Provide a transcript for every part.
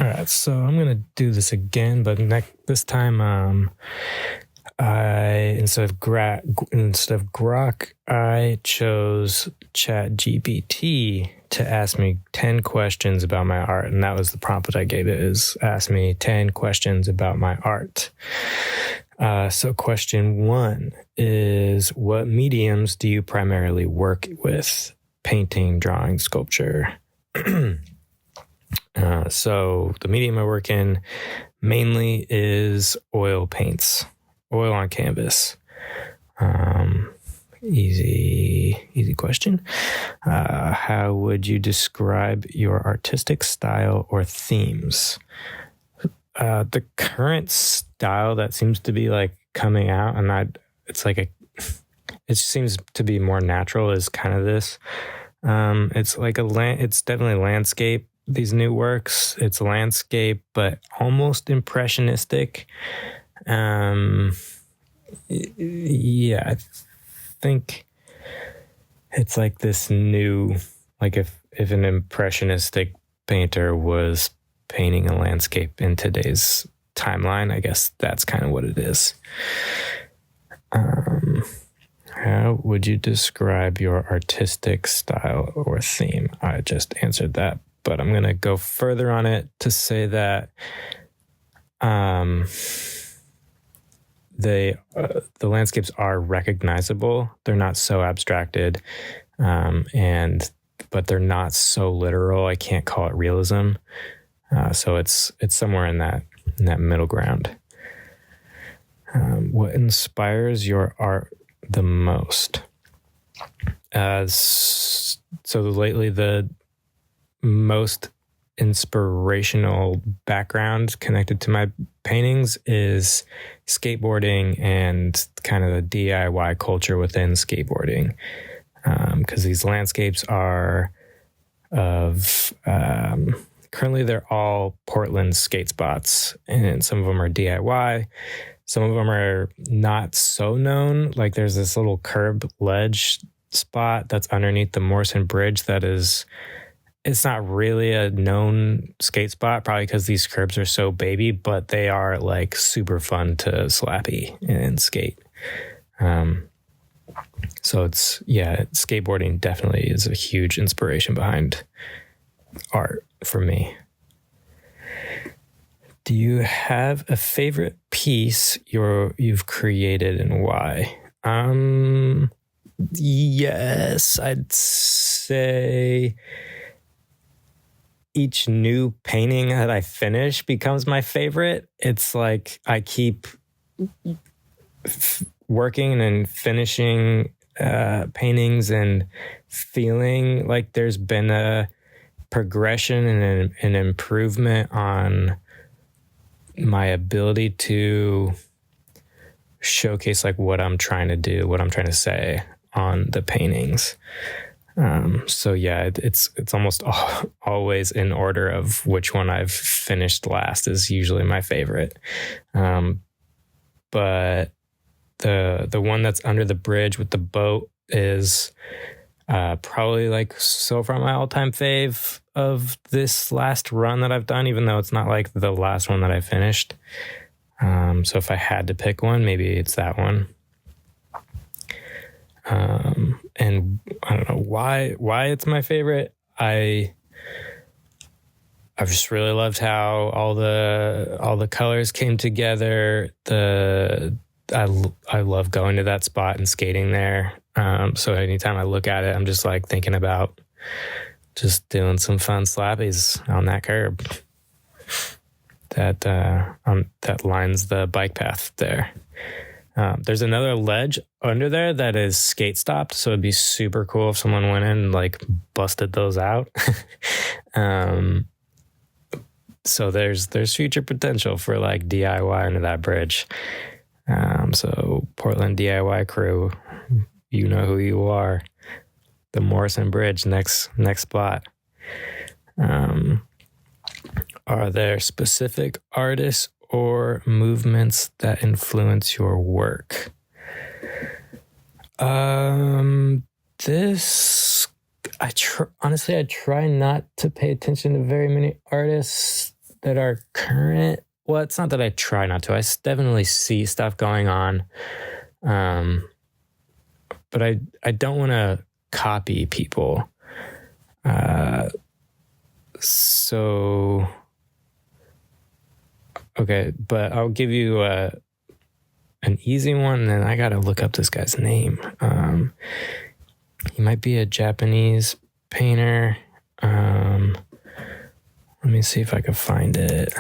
All right, so I'm gonna do this again, but this time, instead of Grok, I chose ChatGPT to ask me 10 questions about my art, and that was the prompt that I gave it: is ask me 10 questions about my art. So question 1 is, what mediums do you primarily work with? Painting, drawing, sculpture. So the medium I work in mainly is oil paints, oil on canvas. Easy question. How would you describe your artistic style or themes? The current style that seems to be like coming out, and it seems to be more natural, is kind of this. It's like it's definitely landscape. These new works, it's landscape, but almost impressionistic. Yeah, I think it's like this new, like if an impressionistic painter was painting a landscape in today's timeline, I guess that's kind of what it is. How would you describe your artistic style or theme? I just answered that, but I'm going to go further on it to say that the landscapes are recognizable. They're not so abstracted, but they're not so literal. I can't call it realism. So it's somewhere in that middle ground. What inspires your art the most? So lately, the most inspirational background connected to my paintings is skateboarding and kind of the DIY culture within skateboarding, because these landscapes are currently they're all Portland skate spots, and some of them are DIY. Some of them are not so known. Like there's this little curb ledge spot that's underneath the Morrison Bridge it's not really a known skate spot, probably because these curbs are so baby, but they are like super fun to slappy and skate. So skateboarding definitely is a huge inspiration behind art for me. Do you have a favorite piece you've created and why? Yes, I'd say each new painting that I finish becomes my favorite. It's like I keep working and finishing paintings and feeling like there's been a progression and an improvement on my ability to showcase like what I'm trying to do, what I'm trying to say on the paintings. So yeah, it's almost always in order of which one I've finished last is usually my favorite. But the one that's under the bridge with the boat is probably like so far my all-time fave of this last run that I've done, even though it's not like the last one that I finished. So if I had to pick one, maybe it's that one. And I don't know why it's my favorite. I've just really loved how all the colors came together. I love going to that spot and skating there. So anytime I look at it, I'm just like thinking about just doing some fun slappies on that curb that lines the bike path there. There's another ledge under there that is skate stopped, so it'd be super cool if someone went in and like busted those out. So there's future potential for like DIY under that bridge. So Portland DIY crew, you know who you are. The Morrison Bridge, next spot. Are there specific artists or movements that influence your work? Honestly, I try not to pay attention to very many artists. that are current. Well, it's not that I try not to. I definitely see stuff going on. But I don't want to copy people. So, okay, but I'll give you an easy one, and then I got to look up this guy's name. He might be a Japanese painter. Let me see if I can find it.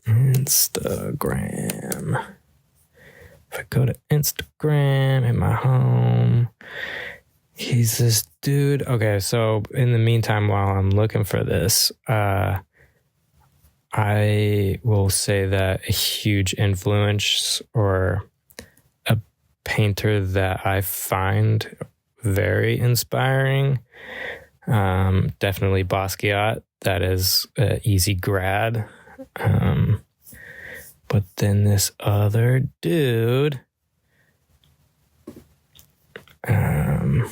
Instagram. If I go to Instagram in my home, he's this dude. Okay, so in the meantime, while I'm looking for this, I will say that a huge influence or a painter that I find very inspiring, definitely Basquiat. That is an easy grad. But then this other dude, man,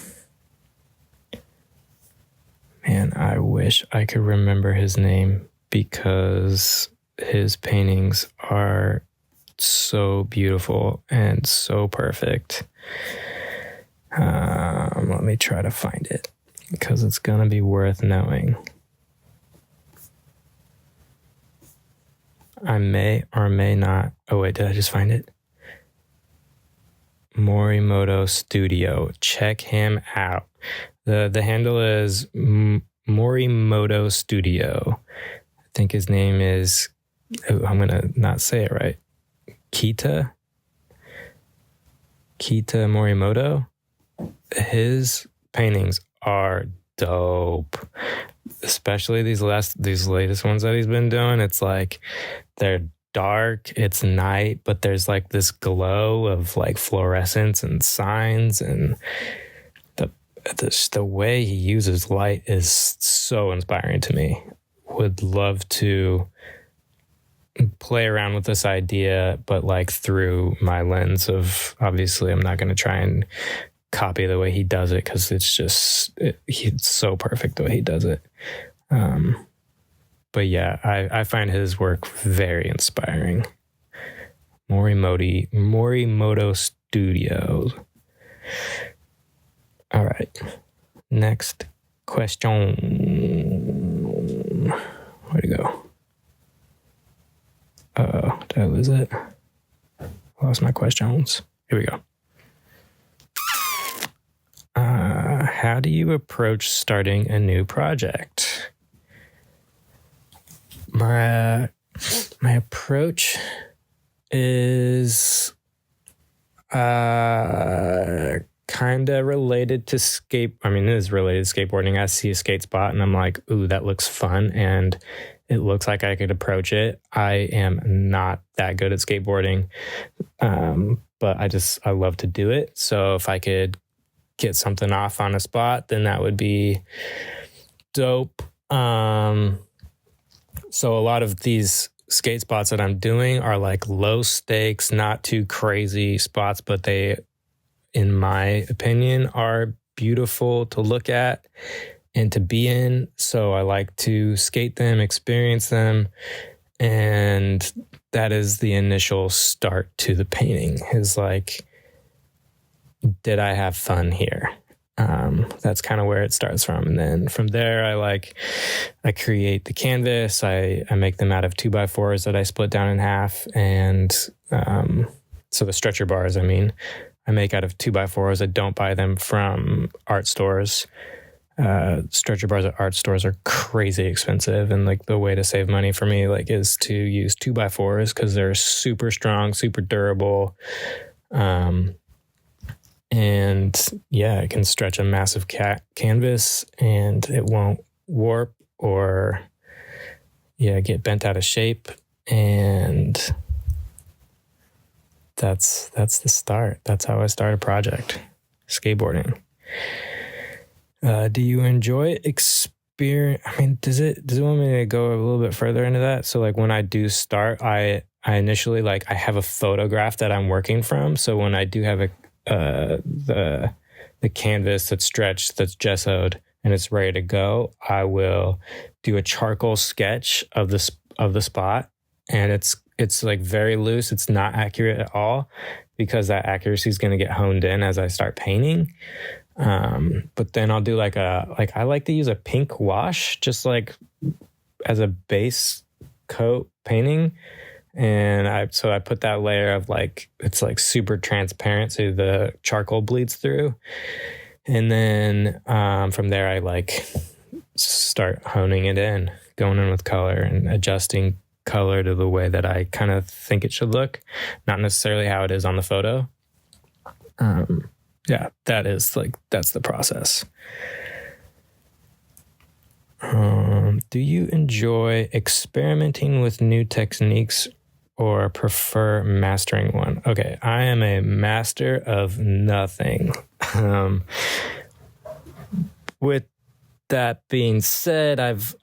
I wish I could remember his name because his paintings are so beautiful and so perfect. Let me try to find it because it's going to be worth knowing. I may or may not. Oh, wait, did I just find it? Morimoto Studio. Check him out. The handle is Morimoto Studio. I think his name is, I'm going to not say it right. Keita Morimoto. His paintings are dope. Especially these latest ones that he's been doing. It's like they're dark, it's night, but there's like this glow of like fluorescence and signs, and the way he uses light is so inspiring to me. Would love to play around with this idea, but like through my lens of, obviously I'm not going to try and copy the way he does it because it's just he's so perfect the way he does it. But yeah, I find his work very inspiring. Morimoto Studios. All right, next question. Where'd it go? Did I lose it? Lost my questions. Here we go. How do you approach starting a new project? My approach is kind of related to it is related to skateboarding. I see a skate spot and I'm like, ooh, that looks fun, and it looks like I could approach it. I am not that good at skateboarding, but I love to do it. So if I could get something off on a spot, then that would be dope. So a lot of these skate spots that I'm doing are like low stakes, not too crazy spots, but they, in my opinion, are beautiful to look at and to be in. So I like to skate them, experience them. And that is the initial start to the painting, is like, did I have fun here? That's kind of where it starts from. And then from there, I create the canvas. I make them out of 2x4s that I split down in half. And so the stretcher bars, I make out of 2x4s. I don't buy them from art stores. Stretcher bars at art stores are crazy expensive. And like the way to save money for me is to use 2x4s because they're super strong, super durable. And yeah, it can stretch a massive canvas and it won't warp or get bent out of shape. And that's the start. That's how I start a project, skateboarding. Do you enjoy experience? Does it want me to go a little bit further into that? So like when I do start, I initially I have a photograph that I'm working from. So when I do have the the canvas that's stretched, that's gessoed, and it's ready to go, I will do a charcoal sketch of the spot, and it's like very loose. It's not accurate at all because that accuracy is going to get honed in as I start painting. But then I'll do I like to use a pink wash just like as a base coat painting. And I put that layer of it's like super transparent so the charcoal bleeds through. And then from there I start honing it in, going in with color and adjusting color to the way that I kind of think it should look, not necessarily how it is on the photo. Yeah, that's the process. Do you enjoy experimenting with new techniques or prefer mastering one? Okay, I am a master of nothing. With that being said, I've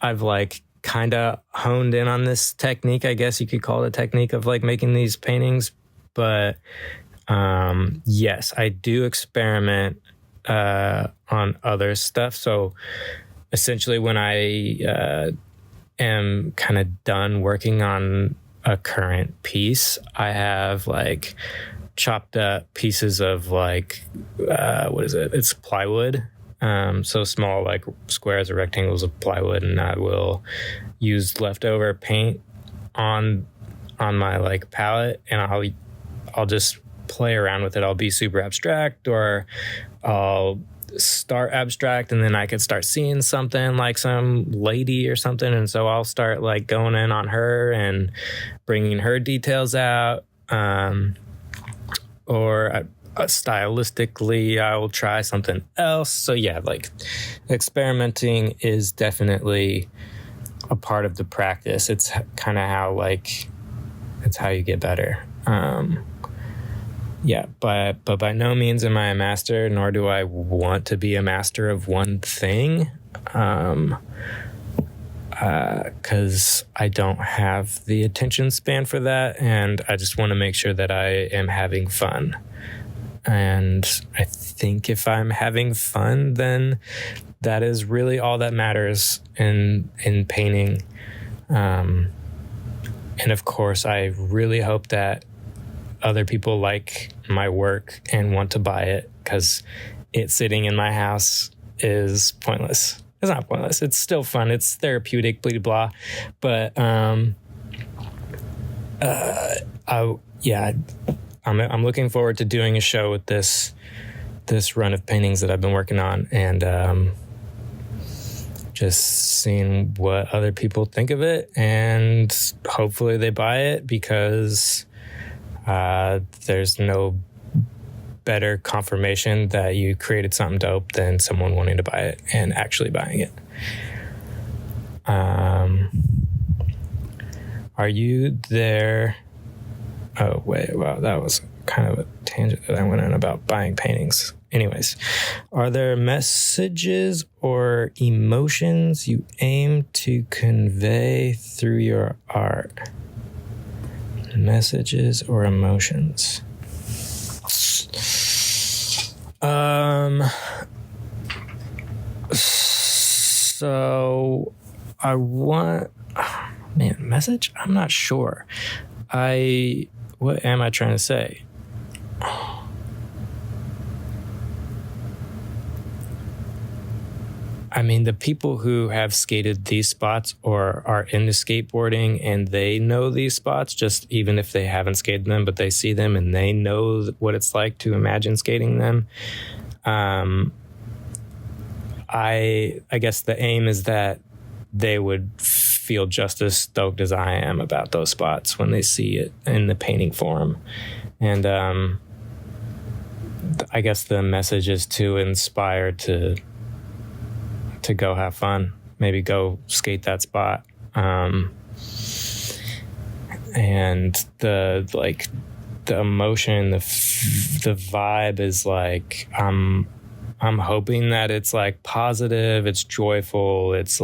kind of honed in on this technique. I guess you could call it a technique of making these paintings. But yes, I do experiment on other stuff. So essentially when I am kind of done working on a current piece, I have chopped up pieces of what is it? It's plywood. So small squares or rectangles of plywood, and I will use leftover paint on my palette, and I'll just play around with it. I'll be super abstract, or I'll start abstract, and then I could start seeing something like some lady or something, and so I'll start going in on her and bringing her details out, or stylistically I will try something else. So yeah, experimenting is definitely a part of the practice. It's kind of how it's how you get better. Yeah, but by no means am I a master, nor do I want to be a master of one thing, because I don't have the attention span for that, and I just want to make sure that I am having fun. And I think if I'm having fun, then that is really all that matters in painting. And of course, I really hope that other people like my work and want to buy it, because it sitting in my house is pointless. It's not pointless. It's still fun. It's therapeutic, blah, blah. But I'm looking forward to doing a show with this run of paintings that I've been working on, and just seeing what other people think of it, and hopefully they buy it, because there's no better confirmation that you created something dope than someone wanting to buy it and actually buying it. Are you there? Oh, wait, wow, that was kind of a tangent that I went on about buying paintings. Anyways, are there messages or emotions you aim to convey through your art? Messages or emotions? So I want, message? I'm not sure. What am I trying to say? I mean, the people who have skated these spots or are into skateboarding and they know these spots, just even if they haven't skated them, but they see them and they know what it's like to imagine skating them. I guess the aim is that they would feel just as stoked as I am about those spots when they see it in the painting form. And I guess the message is to inspire to go have fun, maybe go skate that spot. And the emotion, the vibe is I'm hoping that it's positive, it's joyful, it's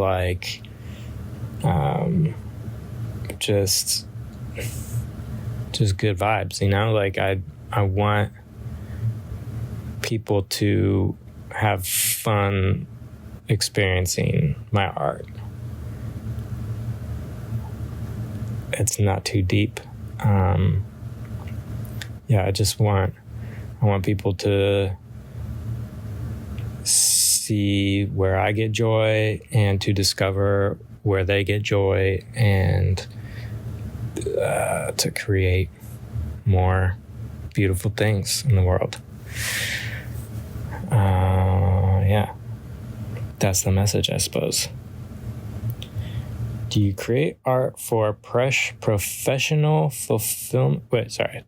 just good vibes, I want people to have fun experiencing my art. It's not too deep. I want people to see where I get joy and to discover where they get joy, and to create more beautiful things in the world. That's the message, I suppose. Do you create art for professional fulfillment?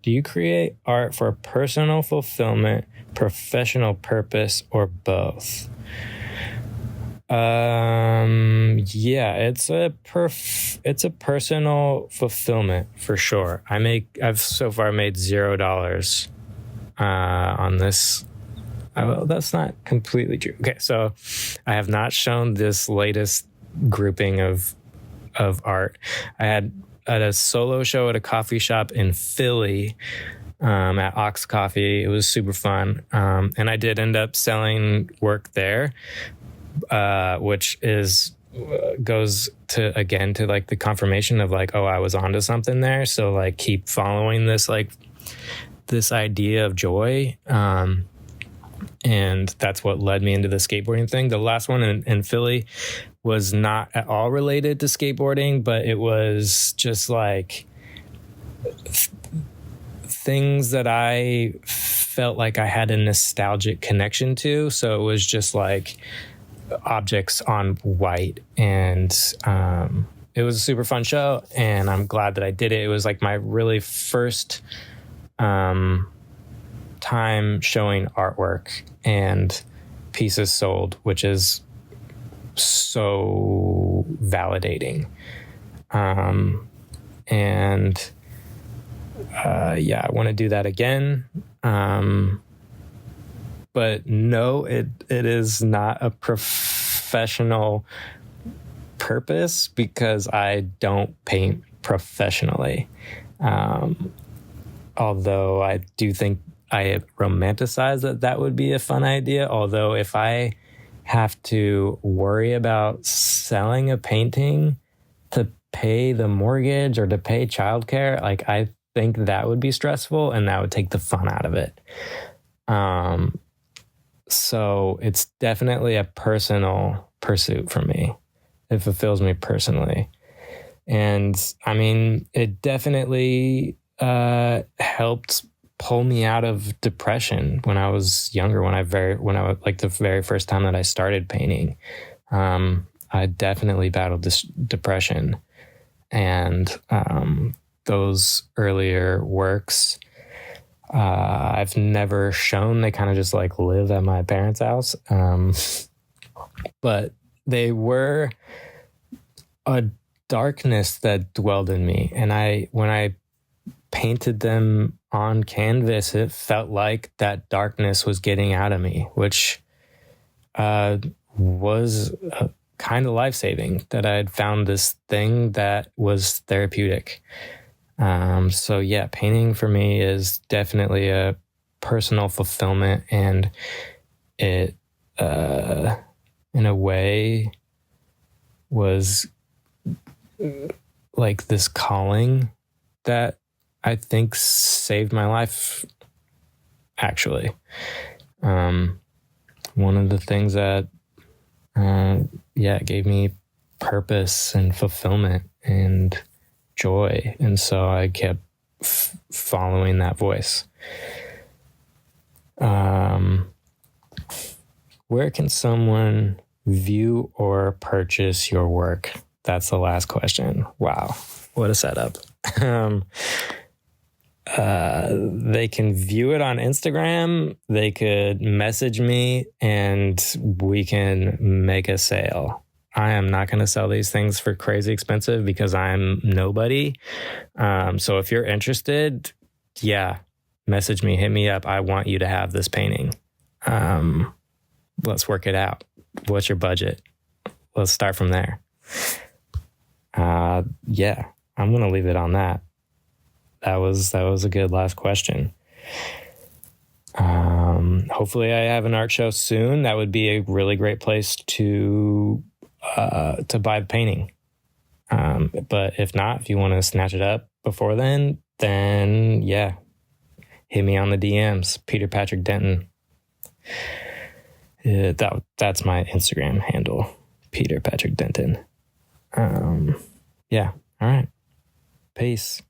Do you create art for personal fulfillment, professional purpose, or both? It's a personal fulfillment for sure. I've so far made $0 on this. Well, that's not completely true. Okay, so I have not shown this latest grouping of art. I had at a solo show at a coffee shop in Philly, at Ox Coffee. It was super fun. And I did end up selling work there, which goes to like the confirmation of like, oh, I was onto something there. So like keep following this idea of joy. And that's what led me into the skateboarding thing. The last one in Philly was not at all related to skateboarding, but it was just like things that I felt like I had a nostalgic connection to. So it was just like objects on white, and it was a super fun show, and I'm glad that I did it. It was like my really first time showing artwork and pieces sold, which is so validating. I want to do that again. But no, it is not a professional purpose because I don't paint professionally. Although I do think I romanticize that would be a fun idea. Although if I have to worry about selling a painting to pay the mortgage or to pay childcare, like I think that would be stressful and that would take the fun out of it. So it's definitely a personal pursuit for me. It fulfills me personally. And I mean, it definitely helped pull me out of depression when I was younger, when I was like the very first time that I started painting. I definitely battled this depression, and those earlier works, I've never shown. They kind of just like live at my parents' house. But they were a darkness that dwelled in me. And when I painted them on canvas, it felt like that darkness was getting out of me, which was kind of life-saving, that I had found this thing that was therapeutic. So yeah, painting for me is definitely a personal fulfillment, and it, in a way, was like this calling that I think saved my life, actually. One of the things that, gave me purpose and fulfillment and joy. And so I kept following that voice. Where can someone view or purchase your work? That's the last question. Wow, what a setup. They can view it on Instagram. They could message me and we can make a sale. I am not going to sell these things for crazy expensive because I'm nobody. So if you're interested, message me, hit me up. I want you to have this painting. Let's work it out. What's your budget? Let's start from there. I'm going to leave it on that. That was a good last question. Hopefully I have an art show soon. That would be a really great place to buy the painting. But if not, if you want to snatch it up before then yeah, hit me on the DMs, Peter Patrick Denton. That's my Instagram handle, Peter Patrick Denton. Yeah. All right. Peace.